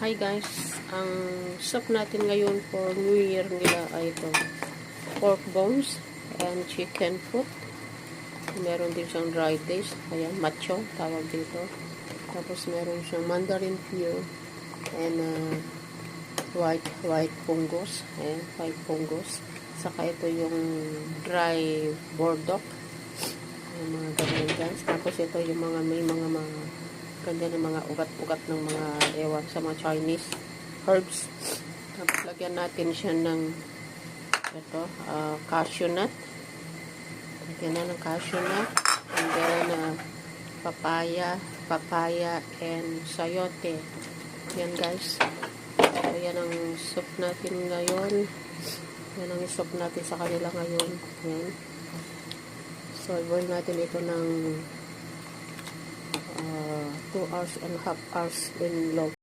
Hi guys, ang soup natin ngayon for New Year nila ay ito, pork bones and chicken foot. Meron din siyang dried fish, ayan, macho tawag dito. Tapos meron siyang mandarin peel and white punggos, ayan, white punggos. Saka ito yung dry burdock, yung mga ganyan guys. Tapos ito yung mga may mga ganda ng mga ugat-ugat ng mga ewan sa mga Chinese herbs. Tapos lagyan natin siya ng ito, cashew nut. Lagyan na ng cashew nut. And then papaya and sayote. Yan guys. So yan ang soup natin ngayon. Yan ang soup natin sa kanila ngayon. Yan. So i-boil natin ito ng 2.5 hours in low